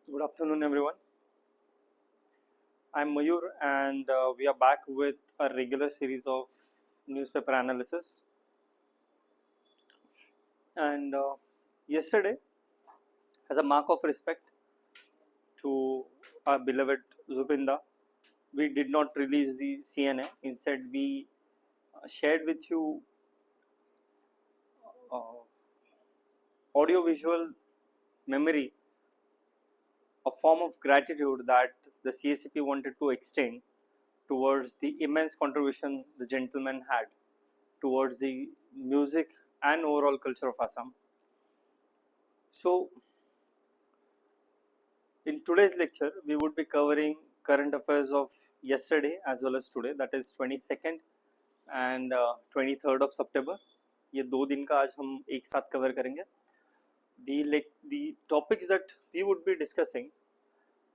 Good afternoon, everyone. I'm Mayur, and we are back with a regular series of newspaper analysis. And yesterday, as a mark of respect to our beloved Zubinda, we did not release the CNA. Instead, we shared with you uh, audio-visual memory, a form of gratitude that the CSCP wanted to extend towards the immense contribution the gentleman had towards the music and overall culture of Assam. So, in today's lecture, we would be covering current affairs of yesterday as well as today, that is 22nd and 23rd of September. ये 2 दिन का आज हम एक साथ cover करेंगे. The topics that we would be discussing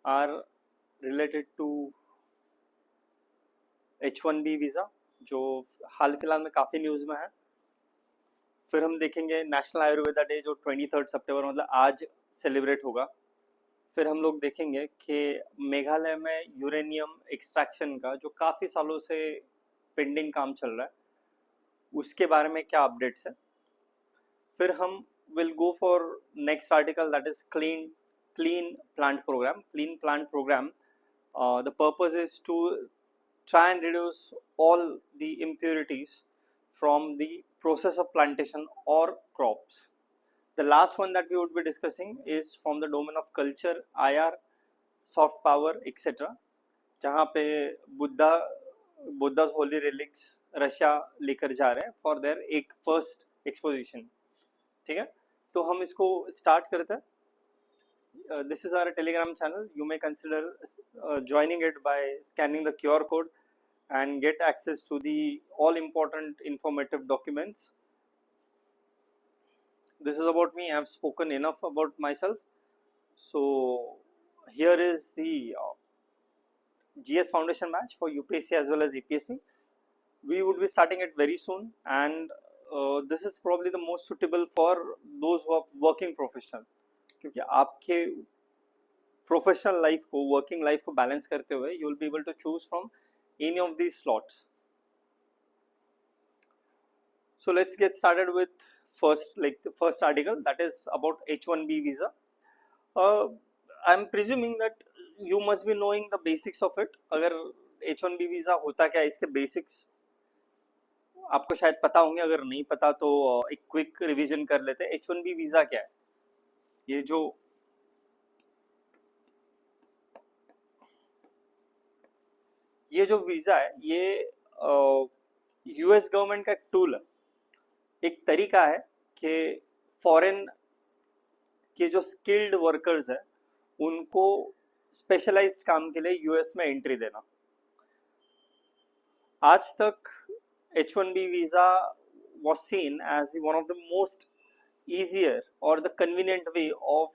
are related to H1B visa जो हाल फिलहाल में काफ़ी न्यूज़ में है. फिर हम देखेंगे नेशनल आयुर्वेदा डे जो 23rd सितंबर मतलब आज सेलिब्रेट होगा. फिर हम लोग देखेंगे कि मेघालय में यूरेनियम एक्सट्रैक्शन का जो काफ़ी सालों से पेंडिंग काम चल रहा है उसके बारे में क्या अपडेट्स है. फिर हम will go for next article that is clean plant programme. The purpose is to try and reduce all the impurities from the process of plantation or crops. The last one that we would be discussing is from the domain of culture, IR, soft power, etc. जहाँ पे बुद्धा's holy relics Russia लेकर जा रहे हैं for their एक first exposition. ठीक है, तो हम इसको स्टार्ट करते हैं. This is our Telegram channel. You may consider joining it by scanning the QR code and get access to the all important informative documents. This is about me. I have spoken enough about myself. So here is the GS Foundation match for UPSC as well as APSC. We would be starting it very soon, and this is probably the most suitable for those who are working professional, क्योंकि आपके professional life को working life को balance करते हुए you will be able to choose from any of these slots. So let's get started with the first article, that is about H1B visa. I'm presuming that you must be knowing the basics of it. अगर H1B visa होता क्या है, इसके basics आपको शायद पता होंगे. अगर नहीं पता तो एक क्विक रिवीजन कर लेते हैं. H1B visa क्या है? ये जो वीज़ा है ये यूएस गवर्नमेंट का एक टूल है, एक तरीका है कि फॉरेन के जो स्किल्ड वर्कर्स है उनको स्पेशलाइज्ड काम के लिए यूएस में एंट्री देना. आज तक H1B visa was seen as one of the most easier or the convenient way of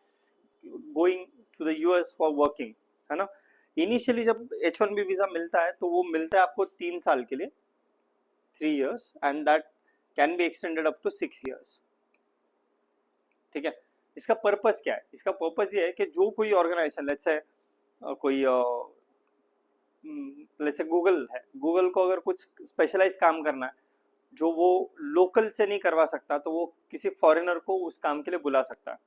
going to the US for working, है ना. इनिशियली जब H1B वीज़ा मिलता है तो वो मिलता है आपको 3 साल के लिए, 3 years, and that can be extended up to 6 years. ठीक है, इसका पर्पस क्या है? इसका पर्पस ये है कि जो कोई ऑर्गेनाइजेशन लेट्स से गूगल है, गूगल को अगर कुछ स्पेशलाइज काम करना है जो वो लोकल से नहीं करवा सकता तो वो किसी फॉरेनर को उस काम के लिए बुला सकता है.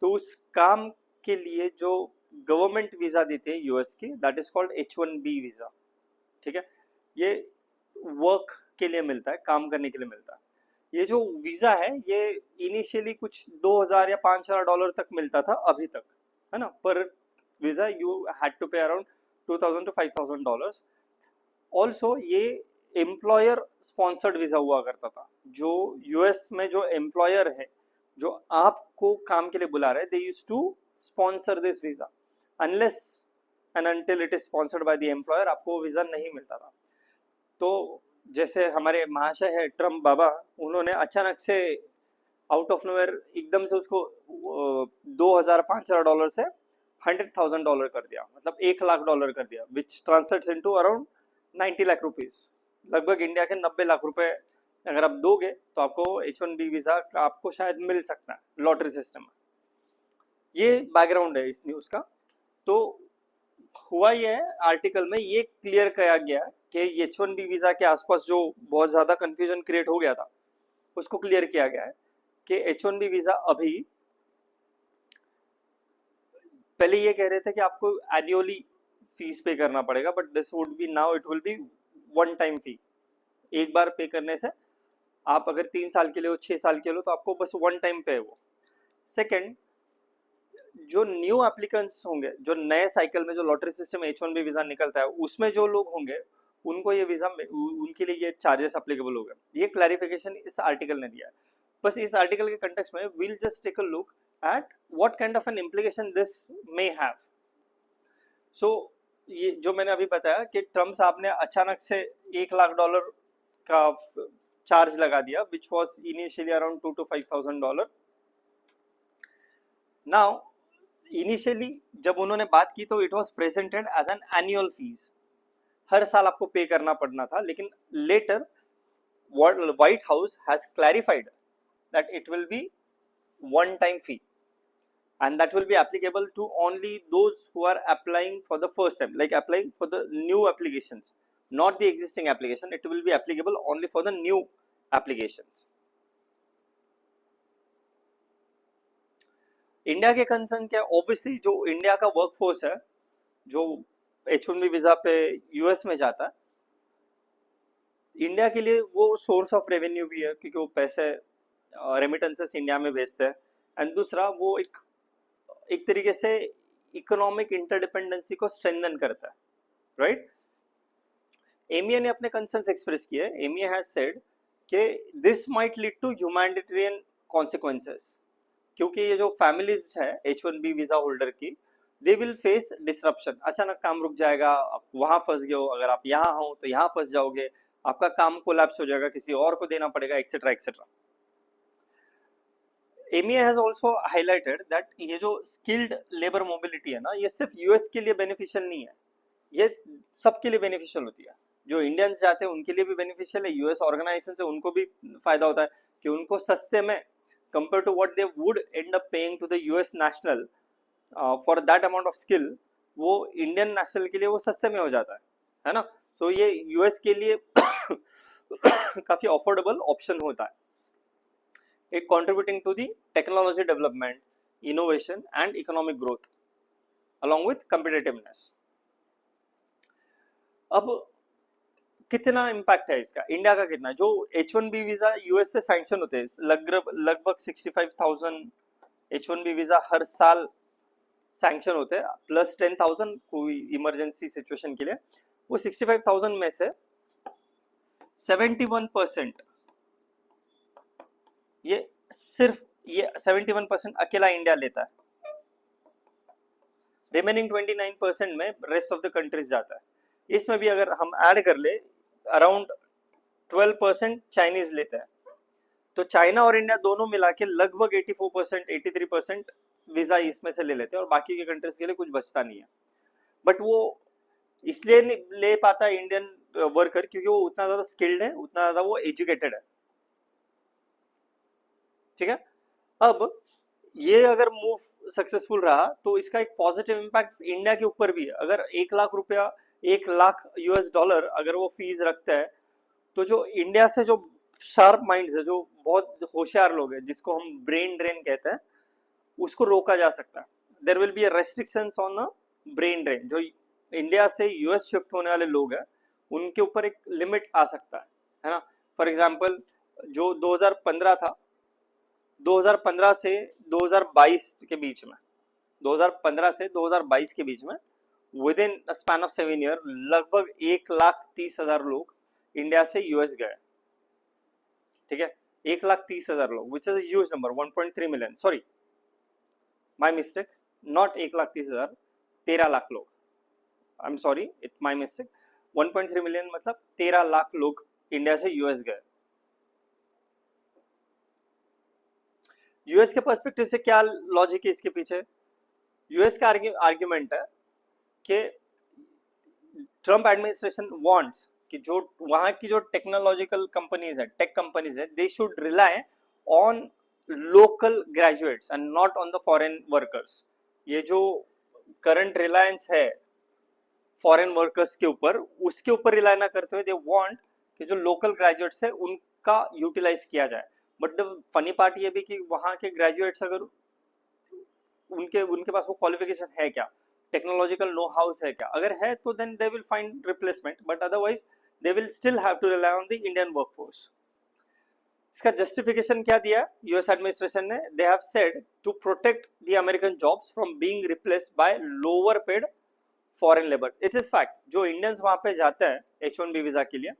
तो उस काम के लिए जो गवर्नमेंट वीज़ा देते हैं यूएस की, that is called H1B visa. ठीक है, ये वर्क के लिए मिलता है, काम करने के लिए मिलता है. ये जो वीज़ा है ये इनिशियली कुछ 2000 या $5000 तक मिलता था अभी तक, है ना. पर वीज़ा यू हैड टू पे अराउंड $2000 to $5000. ऑल्सो ये एम्प्लॉयर स्पॉन्सर्ड वीज़ा हुआ करता था. जो यूएस में जो एम्प्लॉयर है जो आपको काम के लिए बुला रहे, they used to sponsor this visa. Unless and until it is sponsored by the employer आपको वीज़ा नहीं मिलता था. तो जैसे हमारे महाशय है ट्रम्प बाबा, उन्होंने अचानक से आउट ऑफ नोवेयर एकदम से उसको $2000-5000 से $100,000 कर दिया, मतलब $1,00,000 कर दिया, which translates into around 90 lakh rupees, लगभग इंडिया के 90 लाख रुपए अगर आप दोगे तो आपको H1B वीज़ा आपको शायद मिल सकता है लॉटरी सिस्टम में. ये बैकग्राउंड है इस न्यूज़ का. तो हुआ ये है, आर्टिकल में ये क्लियर किया गया कि H1B वीजा के आसपास जो बहुत ज्यादा कंफ्यूजन क्रिएट हो गया था, उसको क्लियर किया गया है कि H1B वीजा अभी, पहले ये कह रहे थे कि आपको एनुअली फीस पे करना पड़ेगा, but this would be now it will be one time फी। एक बार पे करने से, आप अगर 3 साल के लिए हो, 6 साल के लिए हो, तो आपको बस वन टाइम पे है वो। सेकेंड, जो न्यू एप्लीकेंट्स होंगे, जो नए साइकिल में जो लॉटरी सिस्टम H1B वीजा निकलता है, उसमें जो लोग होंगे उनको ये वीजा, उनके लिए ये चार्जेस अप्लीकेबल होगा। ये क्लैरिफिकेशन इस आर्टिकल ने दिया है। बस इस आर्टिकल के कंटेक्स्ट में we'll just take a look at what kind of an implication this may have. So ये जो मैंने अभी बताया कि ट्रम्प साहब ने अचानक से $1 लाख का चार्ज लगा दिया, which was initially around $2,000 to $5,000. Now initially जब उन्होंने बात की तो it was presented as an annual fees, हर साल आपको पे करना पड़ना था, लेकिन later White House has clarified that it will be one time fee and that will be applicable to only those who are applying for the first time, like applying for the new applications, not the existing application. It will be applicable only for the new applications. India के concern क्या, obviously जो India का workforce है जो H1B visa पे US में जाता है, इंडिया के लिए वो सोर्स ऑफ रेवेन्यू भी है, क्योंकि वो पैसे रेमिटेंसेस इंडिया में भेजते हैं, एंड दूसरा वो एक तरीके से इकोनॉमिक इंटरडिपेंडेंसी को स्ट्रेंथन करता है, राइट। एमिया ने अपने कंसर्न्स एक्सप्रेस किए। एमिया हैज सेड कि this might lead to humanitarian consequences, क्योंकि ये जो फैमिलीज है H1B वीजा होल्डर की, दे विल फेस डिसरप्शन। अचानक काम रुक जाएगा, आप वहां फंस गए हो, अगर आप यहाँ हो तो यहाँ फंस जाओगे, आपका काम कोलैप्स हो जाएगा, किसी और को देना पड़ेगा, etcetera etcetera. एमिया has also highlighted that ये जो स्किल्ड लेबर मोबिलिटी है ना, ये सिर्फ यूएस के लिए बेनिफिशियल नहीं है, ये सबके लिए बेनिफिशियल होती है। जो इंडियंस जाते हैं उनके लिए भी बेनिफिशियल है, यूएस ऑर्गेनाइजेशन से उनको भी फायदा होता है कि उनको सस्ते में, compare to what they would end up paying to the US national for that amount of skill, वो इंडियन नेशनल के लिए वो सस्ते में हो जाता है ना। सो ये यूएस के लिए काफी अफोर्डेबल ऑप्शन होता है, it contributing to the technology development, innovation and economic growth along with competitiveness. अब कितना इम्पैक्ट है इसका, इंडिया का कितना, जो H1B वीजा यूएस से सैंक्शन होते हैं, लगभग 65,000 H1B वीजा हर साल सैंक्शन होते हैं, प्लस 10,000 कोई इमरजेंसी सिचुएशन के लिए। वो 65,000 में से 71% ये सिर्फ ये 71% अकेला इंडिया लेता है, रिमेनिंग 29% में रेस्ट ऑफ द कंट्रीज जाता है। इसमें भी अगर हम ऐड कर ले, अराउंड 12% चाइनीज लेते हैं, तो चाइना और इंडिया दोनों मिला के लगभग 84% 83% वीजा इसमें से ले लेते हैं, और बाकी के कंट्रीज के लिए कुछ बचता नहीं है। बट वो इसलिए नहीं ले पाता इंडियन वर्कर, क्योंकि वो उतना ज्यादा स्किल्ड है, उतना ज्यादा वो एजुकेटेड है, ठीक है। अब ये अगर मूव सक्सेसफुल रहा तो इसका एक पॉजिटिव इम्पैक्ट इंडिया के ऊपर भी है। अगर $1 लाख, $1 लाख अगर वो फीस रखता है, तो जो इंडिया से जो शार्प माइंड्स है, जो बहुत होशियार लोग हैं, जिसको हम ब्रेन ड्रेन कहते हैं, उसको रोका जा सकता है। There will be restrictions on a brain drain. जो इंडिया से यूएस शिफ्ट होने वाले लोग हैं, उनके ऊपर एक लिमिट आ सकता है ना। फॉर एग्जाम्पल, जो 2015 था, 2015 से 2022 के बीच में, 2015 से 2022 के बीच में, with in span of 7 year, लगभग 1,30,000 लोग इंडिया से यूएस गए, ठीक है। 1,30,000 लोग, which is a huge number, 1.3 million, sorry my mistake, not 1,30,000, 13 lakh लोग, I am sorry, it my mistake, 1.3 million मतलब 13 लाख लोग इंडिया से यूएस गए। यूएस के पर्सपेक्टिव से क्या लॉजिक है इसके पीछे? यूएस का आर्ग्यूमेंट है कि ट्रम्प एडमिनिस्ट्रेशन वांट्स कि जो वहां की जो टेक्नोलॉजिकल कंपनीज है, टेक कंपनीज है, they should rely on local graduates and not on the foreign workers. ये जो करंट रिलायंस है फॉरेन वर्कर्स के ऊपर, उसके ऊपर रिलाय ना करते हुए दे वांट कि जो लोकल ग्रेजुएट्स है उनका यूटिलाइज किया जाए। बट द फनी पार्ट ये भी कि वहाँ के ग्रेजुएट्स अगर उनके उनके पास वो क्वालिफिकेशन है क्या, टेक्नोलॉजिकल नो हाउस है क्या, अगर है तो then they will find replacement, but otherwise they will still have to rely on the Indian workforce. इसका जस्टिफिकेशन क्या दिया यूएस एडमिनिस्ट्रेशन ने? They have said to protect the American jobs from being replaced by lower paid foreign labour. It is fact, जो Indians वहां पे जाते हैं H1B visa के लिए,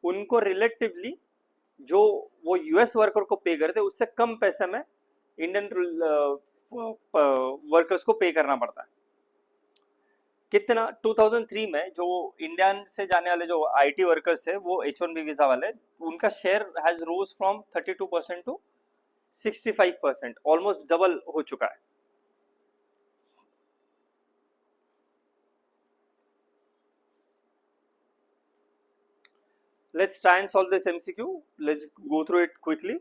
उनको रिलेटिवली जो वो यूएस वर्कर को पे करते हैं उससे कम पैसे में इंडियन वर्कर्स को पे करना पड़ता है। कितना? 2003 में जो इंडियन से जाने वाले जो आईटी वर्कर्स है वो H1B वीजा वाले, उनका share has rose from 32% to 65%, almost double हो चुका है। Let's try and solve this MCQ. Let's go through it quickly.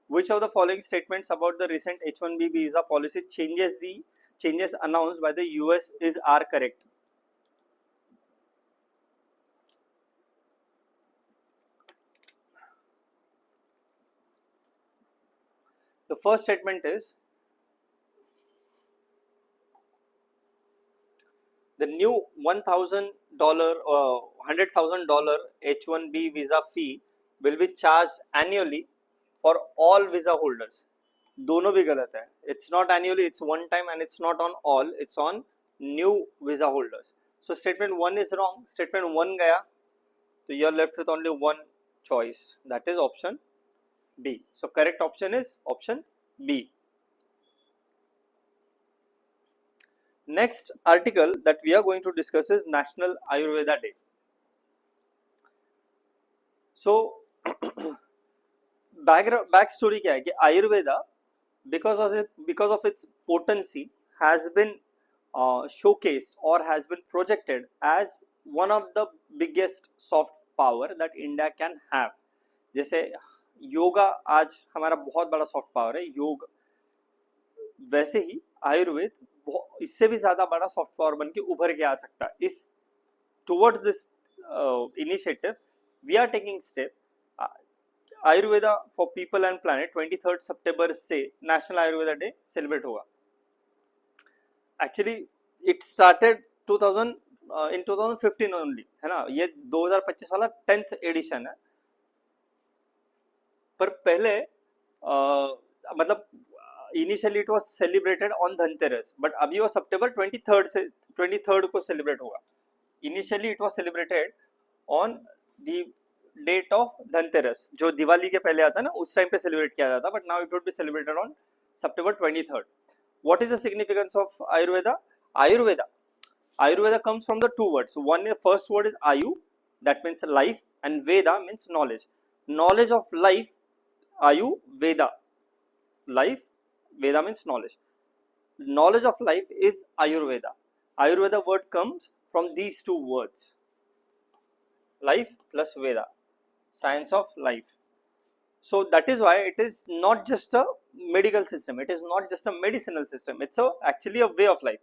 Which of the following statements about the recent H1B visa policy changes announced by the US are correct? The first statement is the new $100,000 H1B visa fee will be charged annually for all visa holders. दोनों भी गलत है. It's not annually, it's one time, and it's not on all, it's on new visa holders. So statement 1 is wrong. Statement 1 गया, so you are left with only one choice, that is option B. So correct option is option B. Next article that we are going to discuss is National Ayurveda Day. So backstory क्या है कि Ayurveda, because of its potency, has been showcased or has been projected as one of the biggest soft power that India can have. जैसे योगा आज हमारा बहुत बड़ा soft power है, योग, वैसे ही आयुर्वेद इससे भी ज्यादा बड़ा सॉफ्ट पावर बन के उभर के आ सकता है. इस towards this initiative we are taking step. Ayurveda for people and planet 23 सितंबर से नेशनल आयुर्वेदा डे सेलिब्रेट होगा. एक्चुअली इट स्टार्टेड 2015 ओनली, है ना. ये 2025 वाला 10th एडिशन है. पर पहले मतलब initially it was celebrated on Dhanteras, but अभी वो सितंबर 23 को सेलिब्रेट होगा. Initially it was celebrated on the date of Dhanteras, जो दिवाली के पहले आता है ना, उस टाइम पे सेलिब्रेट किया जाता, but now it would be celebrated on September 23. What is the significance of Ayurveda? Ayurveda comes from the two words. First word is Ayu, that means life, and Veda means knowledge. Knowledge of life, Ayu, Veda. Life, Veda means knowledge. Knowledge of life is Ayurveda. Ayurveda word comes from these two words. Life plus Veda. Science of life. So that is why it is not just a medical system. It is not just a medicinal system. It's actually a way of life.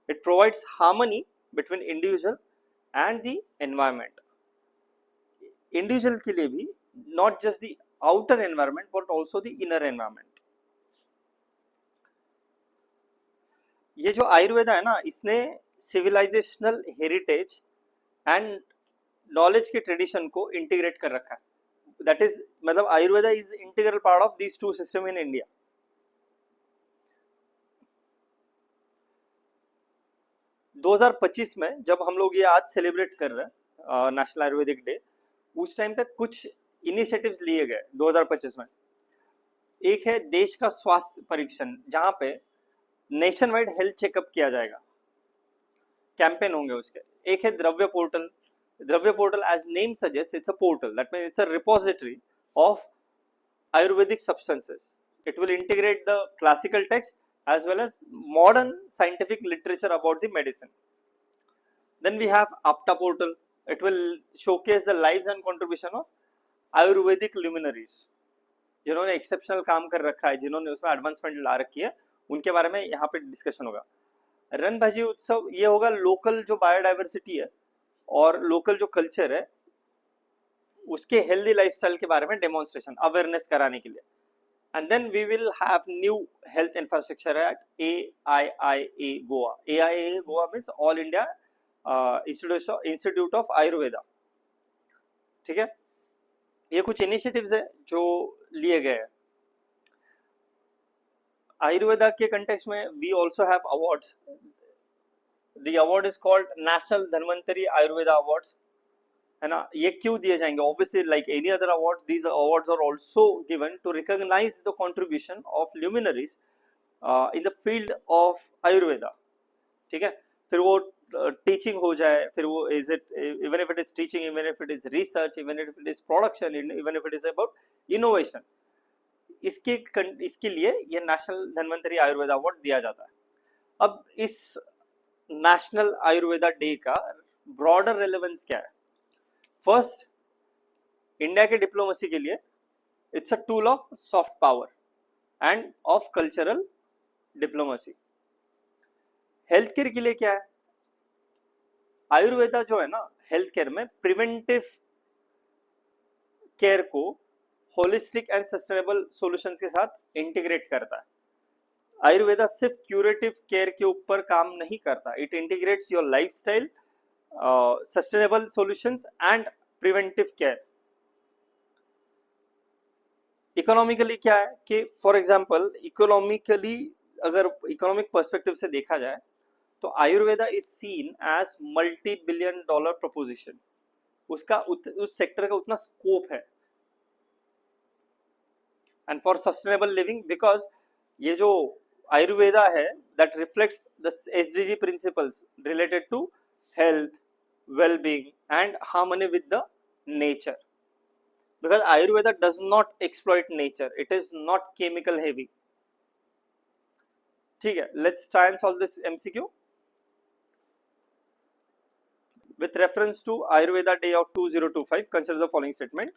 It provides harmony between individual and the environment. Individual के लिए भी not just the outer environment but also the inner environment. ये जो आयुर्वेदा है ना, इसने civilisational heritage and knowledge के tradition को इंटीग्रेट कर रखा है. दैट इज मतलब Ayurveda is integral part of these two system in India. दो 2025 में जब हम लोग ये आज सेलिब्रेट कर रहे हैं नेशनल आयुर्वेदिक डे, उस टाइम पे कुछ इनिशिएटिव्स लिए गए 2025 में. एक है देश का स्वास्थ्य परीक्षण, जहां पे नेशन वाइड हेल्थ चेकअप किया जाएगा, कैंपेन होंगे उसके. एक है Dravya portal. Dravya portal as name suggest, it's a portal, that means it's a repository of Ayurvedic substances. It will integrate the classical text as well as modern scientific literature about the medicine. Then we have Apta portal. It will showcase the lives and contribution of Ayurvedic luminaries, जिन्होंने exceptional काम कर रखा है, जिन्होंने उसमें advancement ला रखी है, उनके बारे में यहाँ पे डिस्कशन होगा। रन भाजी उत्सव ये होगा लोकल जो बायोडाइवर्सिटी है और लोकल जो कल्चर है उसके हेल्दी लाइफस्टाइल के बारे में डेमोन्स्ट्रेशन अवेयरनेस कराने के लिए। And then we will have new health infrastructure at AIIA Goa. AIIA Goa means All India Institute of Ayurveda. ठीक है, ये कुछ इनिशिएटिव्स है जो लिए गए हैं आयुर्वेदा के कंटेक्स्ट में। We also have awards. The award is called national Dhanvantari Ayurveda awards, है ना। ये क्यों दिए जाएंगे? Obviously like any other awards, these awards are also given to recognise the contribution of luminaries in the field of Ayurveda. ठीक है, फिर वो टीचिंग हो जाए, फिर वो is it even if it is teaching, even if it is research, even if it is production, even if it is about innovation, इसके लिए ये नेशनल धन्वंतरी आयुर्वेदा अवार्ड दिया जाता है। अब इस नेशनल आयुर्वेदा डे का ब्रॉडर रेलेवेंस क्या है? फर्स्ट, इंडिया के डिप्लोमेसी के लिए it's a tool of soft power end of cultural diplomacy. Health care के लिए क्या है? आयुर्वेदा जो है ना, हेल्थ केयर में प्रिवेंटिव केयर को होलिस्टिक एंड सस्टेनेबल सॉल्यूशंस के साथ इंटीग्रेट करता है। आयुर्वेदा सिर्फ क्यूरेटिव केयर के ऊपर काम नहीं करता, it integrates your lifestyle, sustainable solutions and preventive care. Economically क्या है कि फॉर एग्जांपल इकोनॉमिकली अगर इकोनॉमिक पर्सपेक्टिव से देखा जाए तो Ayurveda is seen as multi billion dollar proposition. उसका उस सेक्टर का उतना स्कोप है। And for sustainable living, because ये जो आयुर्वेदा है that reflects the SDG principles related to health, well-being and harmony with the nature, because Ayurveda does not exploit nature, it is not chemical heavy. ठीक है, let's try and solve this MCQ with reference to Ayurveda Day of 2025. Consider the following statement.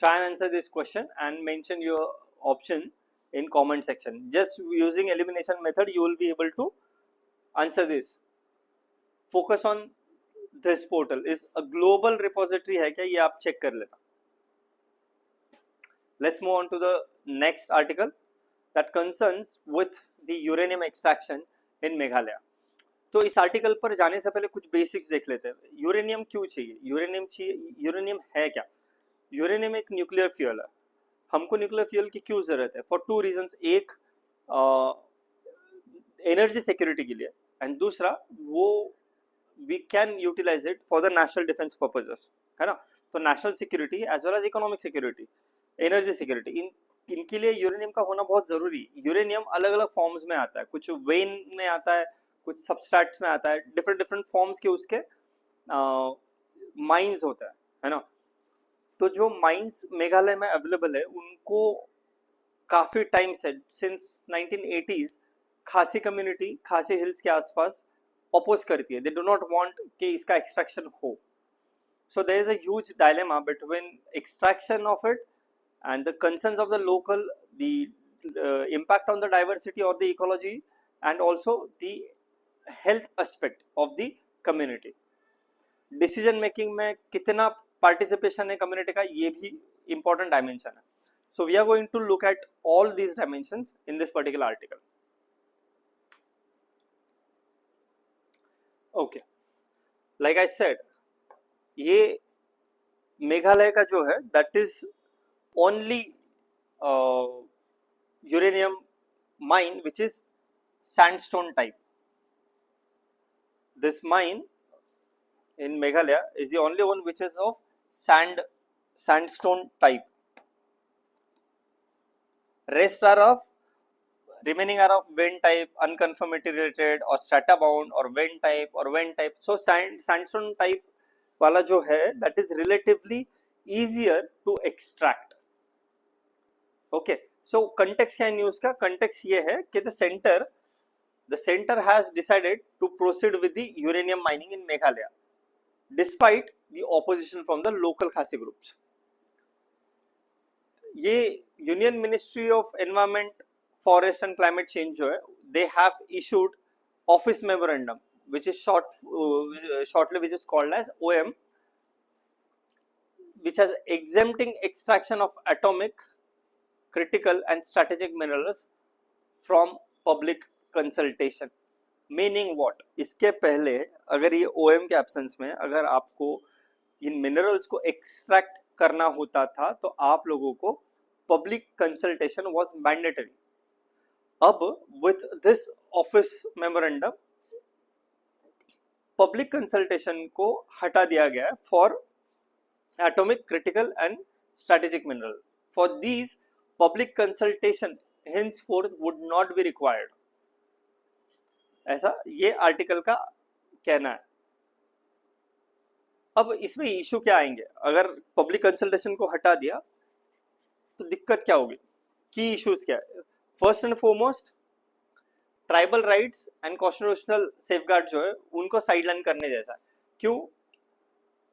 Try and answer this question and mention your option in comment section. Just using elimination method you will be able to answer this. Focus on this portal is a global repository है क्या, ये आप check कर लेना। Let's move on to the next article that concerns with the uranium extraction in Meghalaya. तो इस article पर जाने से पहले कुछ बेसिक्स देख लेते हैं। यूरेनियम क्यों चाहिए? यूरेनियम है क्या? यूरेनियम एक न्यूक्लियर फ्यूल है। हमको न्यूक्लियर फ्यूल की क्यों जरूरत है? For two reasons. एक, एनर्जी सिक्योरिटी के लिए, एंड दूसरा वो we can utilise it for the national defence purposes, है ना। तो national security as well as economic security, energy security, इनके लिए यूरेनियम का होना बहुत जरूरी। यूरेनियम अलग अलग फॉर्म्स में आता है, कुछ वेन में आता है, कुछ सबस्ट्रैट्स में आता है, डिफरेंट फॉर्म्स के उसके माइंस होता है ना। तो जो माइंस मेघालय में अवेलेबल है उनको काफी टाइम से सिंस 1980s खासी कम्युनिटी खासी हिल्स के आसपास अपोज करती है। दे डू नॉट वांट कि इसका एक्सट्रैक्शन हो। So there is a huge dilemma between extraction of it and the concerns of the local, the impact on the diversity और the ecology and also the health aspect of the community. Decision making में कितना participation है community का, ये भी important dimension है। So we are going to look at all these dimensions in this particular article. Okay, like I said, ये मेघालय का जो है that is only uranium mine which is sandstone type. This mine in Meghalaya is the only one which is of sandstone type. Rest are of remaining are of vein type, unconformity related or strata bound or vein type or vein type. So sandstone type वाला जो है that is relatively easier to extract. Okay, so context क्या है news का? context ये है कि the center has decided to proceed with the uranium mining in Meghalaya despite the opposition from the local Khasi groups. ये union ministry of environment, forest and climate change जो है, they have issued office memorandum which is shortly which is called as OM, which has exempting extraction of atomic, critical and strategic minerals from public consultation. Meaning what? इसके पहले अगर ये OM के absence में अगर आपको इन मिनरल्स को extract करना होता था तो आप लोगों को पब्लिक कंसल्टेशन वाज मैंडेटरी. अब with this office memorandum public consultation को हटा दिया गया है for atomic, critical and strategic mineral. For these public consultation henceforth would not be required. ऐसा ये आर्टिकल का कहना है. अब इसमें इशू क्या आएंगे? अगर पब्लिक कंसल्टेशन को हटा दिया तो दिक्कत क्या होगी? की इश्यूज क्या है? First and foremost, tribal rights and constitutional safeguard जो है उनको साइडलाइन करने जैसा. क्यों?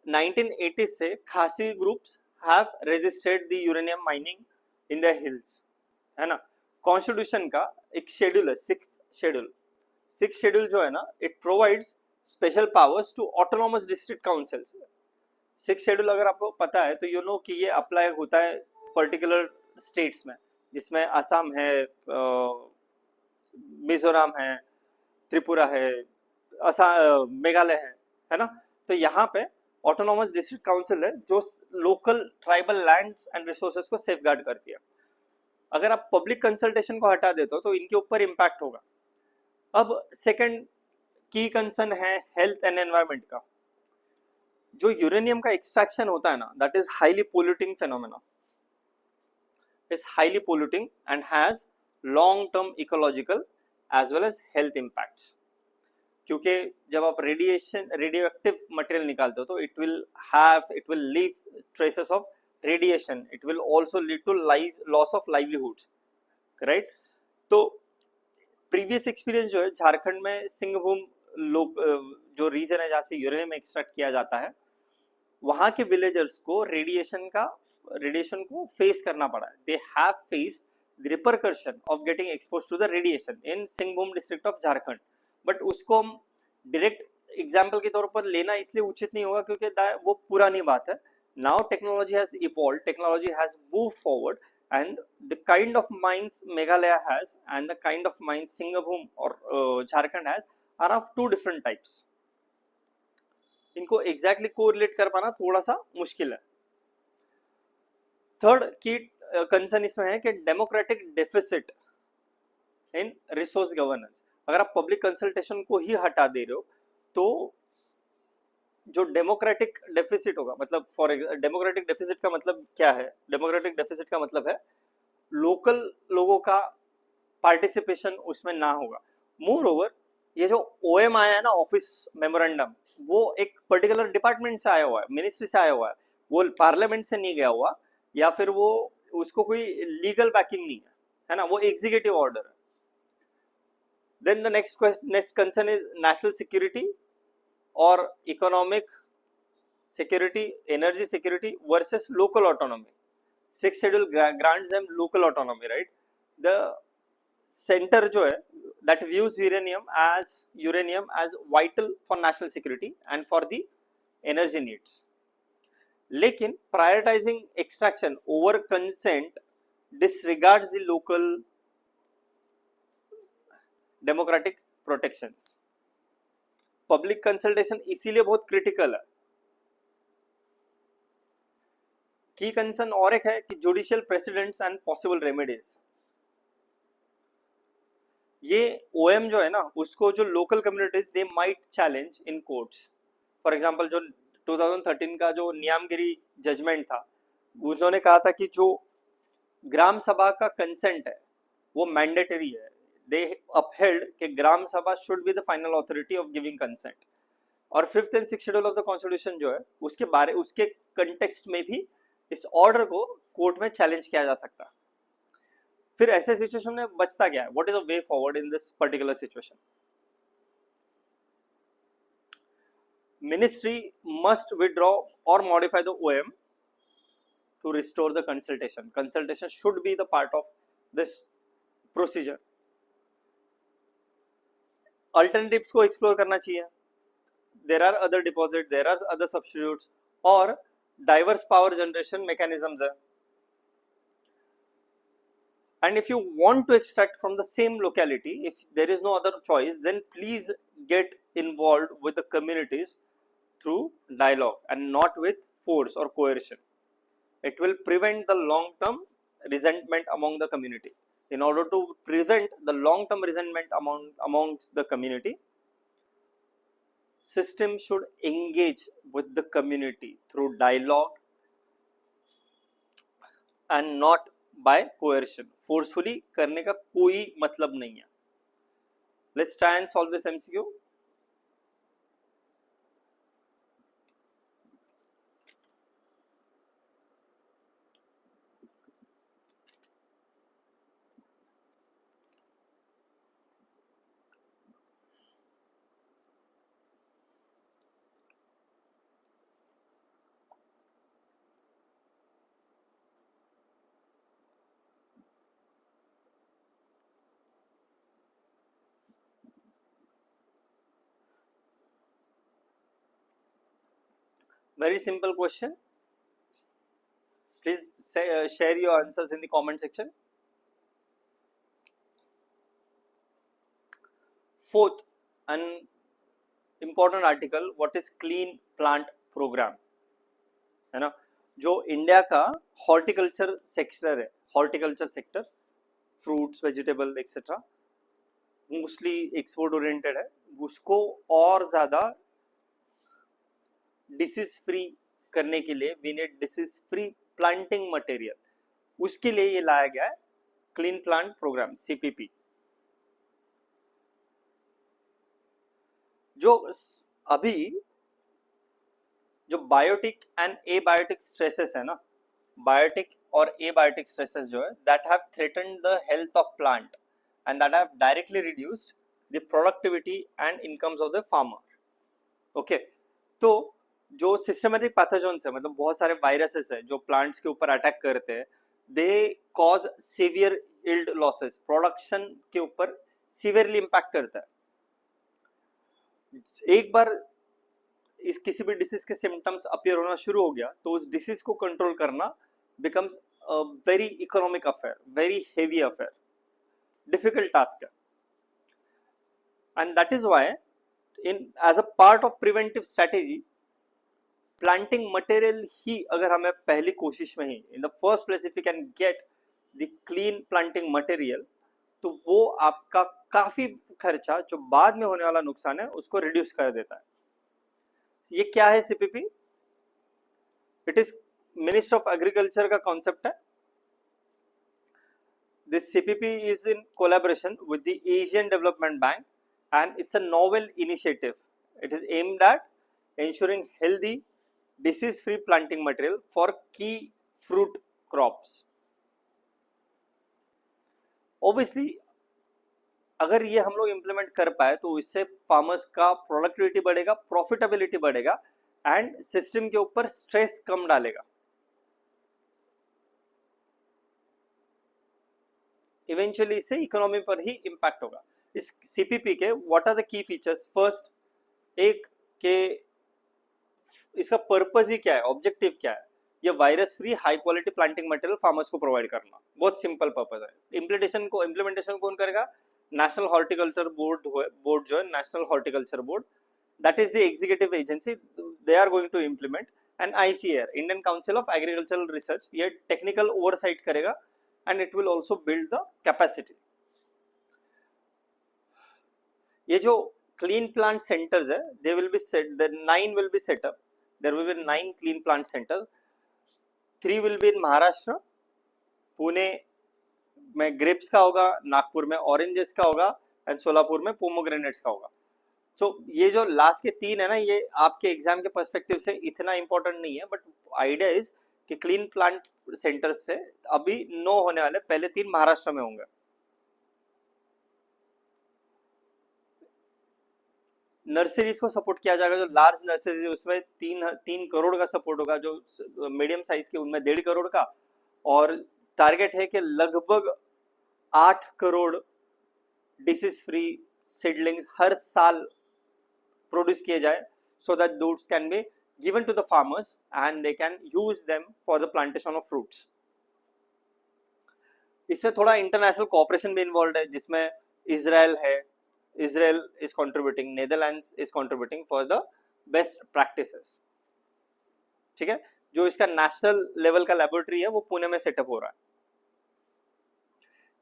1980 से खासी groups have registered the uranium mining in the hills, है ना. कॉन्स्टिट्यूशन का एक शेड्यूल है, सिक्स शेड्यूल जो है ना, it provides special powers to autonomous district councils. Six schedule अगर आपको पता है तो यू नो कि ये अप्लाई होता है पर्टिकुलर स्टेट्स में, जिसमें असम है, मिजोरम है, त्रिपुरा है, मेघालय है ना. तो यहाँ पे ऑटोनॉमस डिस्ट्रिक्ट काउंसिल है जो local tribal lands and resources को सेफगार्ड करती है. अगर आप पब्लिक कंसल्टेशन को हटा देते हो तो इनके ऊपर इम्पैक्ट होगा. अब सेकंड की कंसर्न है हेल्थ एंड एनवायरनमेंट का. जो यूरेनियम का एक्सट्रैक्शन होता है ना, that is highly polluting phenomena, is highly polluting and has long term ecological as well as health impacts. क्योंकि जब आप रेडियो एक्टिव मटेरियल निकालते हो तो it will leave traces of radiation, it will also lead to loss of livelihoods, right? तो previous experience जो है झारखंड में सिंहभूम जो रीजन है जहाँ से यूरेनियम एक्सट्रैक्ट किया जाता है, वहाँ के विलेजर्स को रेडिएशन को फेस करना पड़ा है. They have faced the repercussion of getting expose to the radiation in Singhbhum district of Jharkhand. But उसको हम डायरेक्ट एग्जाम्पल के तौर पर लेना इसलिए उचित नहीं होगा क्योंकि वो पुरानी बात है. Now technology has evolved, technology has moved forward, and the kind of mines Meghalaya has and the kind of mines Singhbhum or Jharkhand has are of two different types. इनको exactly correlate कर पाना थोड़ा सा मुश्किल है. Third की concern इसमें है कि democratic deficit in resource governance. अगर आप पब्लिक कंसल्टेशन को ही हटा दे रहे हो तो जो डेमोक्रेटिक डेफिसिट होगा, मतलब फॉर डेमोक्रेटिक डेफिसिट का मतलब क्या है? डेमोक्रेटिक डेफिसिट का मतलब है लोकल लोगों का पार्टिसिपेशन उसमें ना होगा. मोर ओवर ये जो ओएम आया है ना, ऑफिस मेमोरेंडम, वो एक पर्टिकुलर डिपार्टमेंट से आया हुआ है, मिनिस्ट्री से आया हुआ है, वो पार्लियामेंट से नहीं गया हुआ, या फिर वो उसको कोई लीगल बैकिंग नहीं है ना, वो एग्जीक्यूटिव ऑर्डर है. Then the next concern is national security or economic security, energy security versus local autonomy. Sixth schedule grants them local autonomy, right? The center जो है that views uranium as vital for national security and for the energy needs. लेकिन prioritizing extraction over consent disregards the local democratic protections. Public consultation इसीलिए बहुत critical है. की concern और एक है कि judicial precedents and possible remedies. ये ओएम जो है ना, उसको जो local communities they might challenge in courts. For example जो 2013 का जो नियामगिरी जजमेंट था, उन्होंने कहा था कि जो ग्राम सभा का कंसेंट है वो मैंडेटरी है. They upheld कि ग्राम सभा should be the final authority of giving consent. और 5th and 6th schedule of the constitution जो है उसके कंटेक्स्ट में भी इस ऑर्डर को कोर्ट में चैलेंज किया जा सकता है। फिर ऐसे सिचुएशन में बचता क्या है? What is a way forward in this particular situation? Ministry must withdraw or modify the OM to restore the consultation. Consultation should be the part of this procedure. Alternatives को explore करना चाहिए. There are other deposits, there are other substitutes, और diverse power generation mechanisms है. And if you want to extract from the same locality, if there is no other choice, then please get involved with the communities through dialogue and not with force or coercion. It will prevent the long-term resentment among the community. In order to prevent the long-term resentment amongst the community, system should engage with the community through dialogue and not by coercion. Forcefully करने का कोई मतलब नहीं है. Let's try and solve this MCQ. Very simple question. Please share your answers in the comment section. Fourth, an important article, what is Clean Plant Program? है ना, जो India का हॉर्टिकल्चर सेक्टर है, horticulture sector, fruits, vegetable etcetera, mostly export oriented है, उसको और ज़्यादा disease free करने के लिए we need disease free planting material. उसके लिए ये लाया गया है क्लीन प्लांट प्रोग्राम, CPP. जो अभी जो बायोटिक एंड एबायोटिक स्ट्रेसेस है ना, बायोटिक और एबायोटिक स्ट्रेसेस जो है, that have threatened the health of plant and that have directly reduced the productivity and incomes of the farmer. Okay, तो जो सिस्टमेटिक पैथोजेंस है, मतलब बहुत सारे वायरसेस है जो प्लांट्स के ऊपर अटैक करते हैं, they cause severe yield losses, production के ऊपर सीवियरली इम्पैक्ट करता है. एक बार इस किसी भी डिसीज के सिम्टम्स अपीयर होना शुरू हो गया तो उस डिसीज को कंट्रोल करना becomes a very economic affair, very heavy affair, difficult task है. And that is why in as a part of preventive strategy, planting material ही अगर हमें पहली कोशिश में ही in the first place if you can get the clean planting material, तो वो आपका काफी खर्चा जो बाद में होने वाला नुकसान है उसको रिड्यूस कर देता है. ये क्या है CPP? It is minister of agriculture का कॉन्सेप्ट है. This CPP is in collaboration with the Asian development bank and it's a novel initiative. It is aimed at ensuring healthy disease free planting material for key fruit crops. Obviously अगर ये हम लोग implement कर पाए तो इससे farmers का productivity बढ़ेगा, प्रॉफिटेबिलिटी बढ़ेगा एंड सिस्टम के ऊपर स्ट्रेस कम डालेगा. इवेंचुअली इससे इकोनॉमी पर ही इम्पैक्ट होगा. इस CPP के what are the key features? First, एक के इसका पर्पस ही क्या है, ऑब्जेक्टिव क्या है? ये virus free high quality planting material farmers को प्रोवाइड करना, बहुत सिंपल पर्पस है. इम्प्लीमेंटेशन कौन करेगा? नेशनल हॉर्टिकल्चर बोर्ड जो है, national horticulture board, that is the executive agency, they are going to implement. And ICAR, Indian council of agricultural research, ये technical oversight करेगा and it will also build the capacity. ये जो clean plant centers है, they will be set, the 9 will be set up. There will be 9 clean plant centers. 3 will be in Maharashtra, Pune में grapes का होगा, नागपुर में oranges का होगा and Solapur में पोमोग्रेनेट्स का होगा. तो ये जो लास्ट के 3 है ना, ये आपके एग्जाम के पर्सपेक्टिव से इतना इंपॉर्टेंट नहीं है, बट आइडिया इज कि क्लीन प्लांट सेंटर्स से अभी 9 होने वाले, पहले 3 महाराष्ट्र में होंगे। नर्सरीज को सपोर्ट किया जाएगा, जो लार्ज नर्सरीज उसमें 3 करोड़ का सपोर्ट होगा, जो मीडियम साइज के उनमें 1.5 करोड़ का, और टारगेट है कि लगभग 8 करोड़ डिसीज फ्री सीडलिंग्स हर साल प्रोड्यूस किए जाए, so that those can be given to the farmers and they can use them for the plantation of fruits. इसमें थोड़ा इंटरनेशनल कोऑपरेशन भी इन्वॉल्व है, जिसमें इजराइल है, Israel is contributing, Netherlands is contributing for the best practices. ठीक है, जो इसका नेशनल लेवल का लेबोरेटरी है वो पुणे में सेटअप हो रहा है।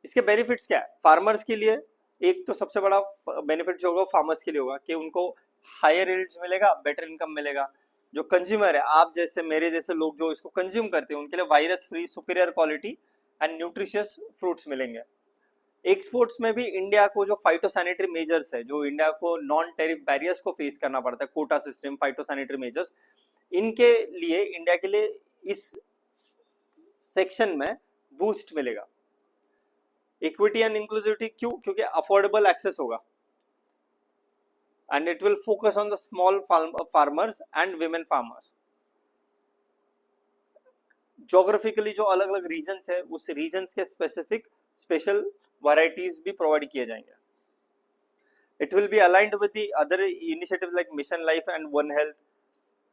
इसके बेनिफिट्स क्या है फार्मर्स के लिए? एक तो सबसे बड़ा बेनिफिट जो होगा फार्मर्स के लिए होगा कि उनको हायर यील्ड्स मिलेगा, बेटर इनकम मिलेगा। जो कंज्यूमर है, आप जैसे मेरे जैसे लोग जो इसको कंज्यूम करते हैं, उनके लिए virus free superior quality and nutritious fruits मिलेंगे। एक्सपोर्ट्स में भी इंडिया को जो फाइटोसैनिटरी मेजर्स है, जो इंडिया को नॉन टेरिफ बैरियर्स को फेस करना पड़ता है, कोटा सिस्टम, फाइटोसैनिटरी मेजर्स, इनके लिए इंडिया के लिए इस सेक्शन में बूस्ट मिलेगा। इक्विटी एंड इंक्लूसिविटी क्यों? क्योंकि अफोर्डेबल एक्सेस होगा and it will focus on the small farmers and women farmers. Geographically जो अलग अलग रीजन्स है, उस रीजन्स के स्पेसिफिक स्पेशल वैरायटीज भी प्रोवाइड किए जाएंगे। It will be aligned with the other initiatives like Mission Life and One Health,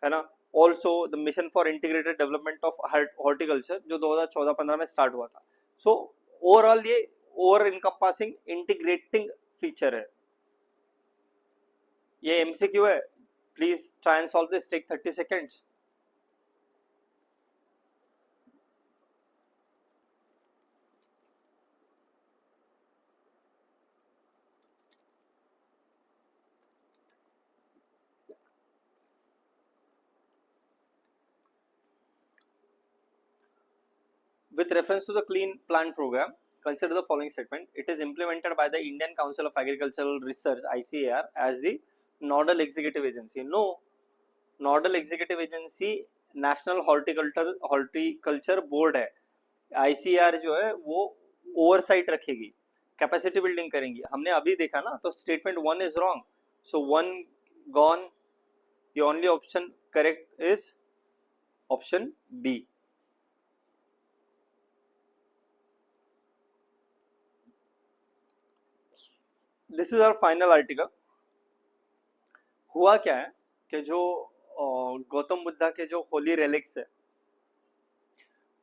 है ना, also the Mission for Integrated Development of Horticulture जो 2014-15 में स्टार्ट हुआ था। So ओवरऑल ये ओवर इनकम्पासिंग इंटीग्रेटिंग फीचर है। ये MCQ है, please try and solve this, take 30 seconds. With reference to the Clean Plant Program, consider the following statement. It is implemented by the Indian Council of Agricultural Research (ICAR) as the nodal executive agency. No, nodal executive agency national horticulture board है। ICAR जो है वो oversight रखेगी, capacity building करेंगी। हमने अभी देखा ना, तो statement 1 is wrong, so 1 gone. The only option correct is option B. This is our final article. हुआ क्या है कि जो गौतम बुद्धा के जो होली रेलिक्स है,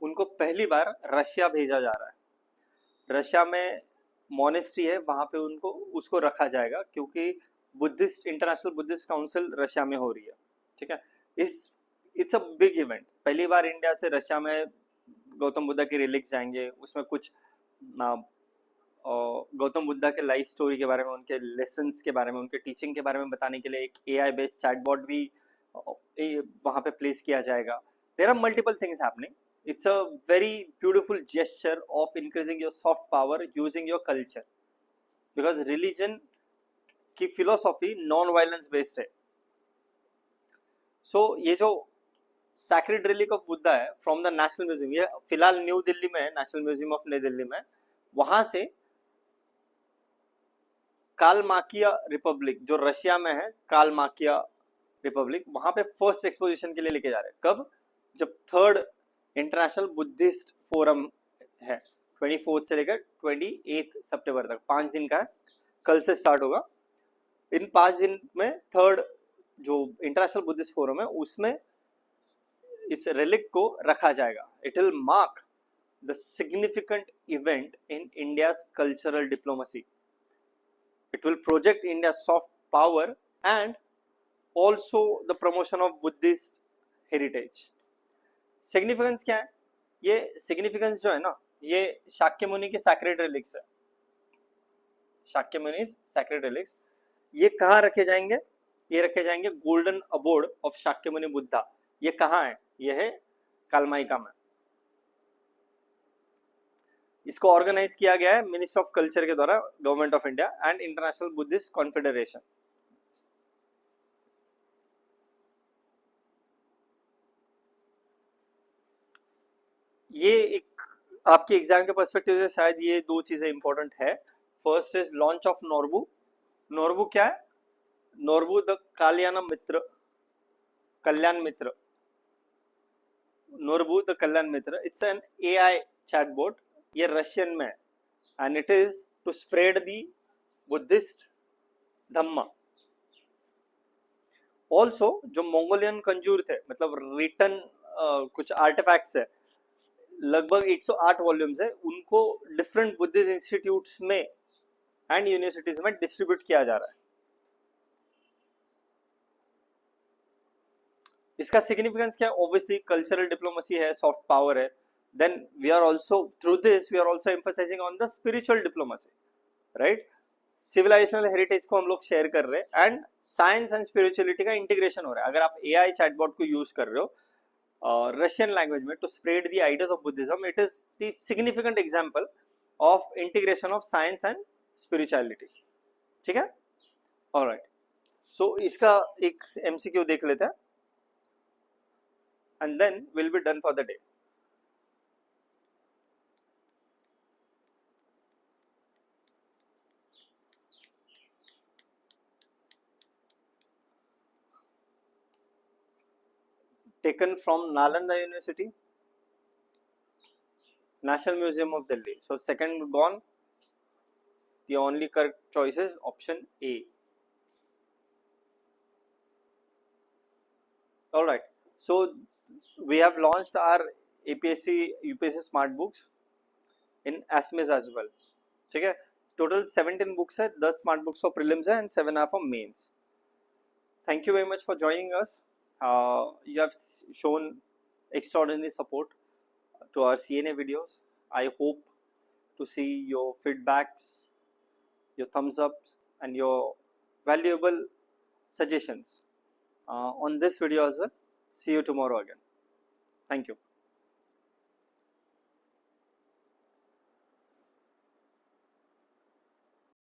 उनको पहली बार रशिया भेजा जा रहा है। रशिया में मोनेस्ट्री है, वहाँ पे उनको उसको रखा जाएगा, क्योंकि Buddhist international Buddhist council Russia में हो रही है। ठीक है, इट्स अ बिग इवेंट। पहली बार इंडिया से रशिया में गौतम बुद्धा के रिलिक्स जाएंगे। उसमें कुछ गौतम बुद्धा के लाइफ स्टोरी के बारे में, उनके लेसन्स के बारे में, उनके टीचिंग के बारे में बताने के लिए एक AI बेस्ड चैटबॉट भी वहाँ पे प्लेस किया जाएगा। There are multiple things happening. It's a very beautiful gesture of increasing your soft power using your culture, because religion की फिलोसॉफी नॉन वायलेंस बेस्ड है। सो ये जो सैक्रेड रिलिक ऑफ बुद्धा है फ्रॉम द नेशनल म्यूजियम, ये फिलहाल new Delhi में है, national museum of नई दिल्ली में। वहां से कालमाकिया रिपब्लिक जो रशिया में है, कालमाकिया रिपब्लिक, वहां पे फर्स्ट एक्सपोजिशन के लिए लेके जा रहे हैं। कब? जब 3rd इंटरनेशनल बुद्धिस्ट फोरम है, 24 से लेकर 28 सितंबर तक, 5 दिन का है, कल से स्टार्ट होगा। इन 5 दिन में 3rd जो इंटरनेशनल बुद्धिस्ट फोरम है, उसमें इस रिलिक को रखा जाएगा। It will mark the significant event in India's cultural diplomacy. It will project India's soft power and also the promotion of Buddhist heritage. Significance क्या है? ये significance जो है ना, ये शाक्य मुनि के sacred relics है। शाक्य मुनि sacred relics ये कहाँ रखे जाएंगे? ये रखे जाएंगे गोल्डन अबोर्ड ऑफ शाक्य मुनि बुद्धा। ये कहाँ है? ये है कालमाइका में। इसको ऑर्गेनाइज किया गया है मिनिस्ट्री ऑफ कल्चर के द्वारा, government of India and international Buddhist confederation. ये एक आपके एग्जाम के पर्सपेक्टिव से शायद ये दो चीजें इंपॉर्टेंट है. First is launch of Norbu. Norbu क्या है? Norbu the Kalyan Mitra. Norbu the Kalyan Mitra, it's an AI chatbot. ये रशियन में है and it is to spread the Buddhist Dhamma. Also जो मंगोलियन कंजूर थे, मतलब रिटर्न कुछ आर्टिफैक्ट्स है, लगभग 108 वॉल्यूम्स है, उनको डिफरेंट बुद्धिस्ट इंस्टीट्यूट्स में एंड यूनिवर्सिटीज में डिस्ट्रीब्यूट किया जा रहा है. इसका सिग्निफिकेंस क्या है? ऑब्वियसली कल्चरल डिप्लोमेसी है, सॉफ्ट पावर है. Then we are also through this we are also emphasising on the spiritual diplomacy, right? Civilisational heritage को हम लोग शेयर कर रहे हैं एंड साइंस एंड स्पिरिचुअलिटी का इंटीग्रेशन हो रहा है. अगर आप एआई चैटबॉट को यूज कर रहे हो रशियन लैंग्वेज में to spread the ideas of Buddhism, it is the significant example of integration of science and spirituality. ठीक है, ऑलराइट. सो इसका एक एमसीक्यू देख लेते हैं and then we'll be done for the day. Taken from Nalanda University, National Museum of Delhi. So second gone. The only correct choice is option A. All right. So we have launched our APSC UPSC smart books in ASMES as well. ठीक है, total 17 books है, 10 smart books for prelims है and 7 are for mains. Thank you very much for joining us. You have shown extraordinary support to our CNA videos. I hope to see your feedbacks, your thumbs ups and your valuable suggestions on this video as well. See you tomorrow again. Thank you.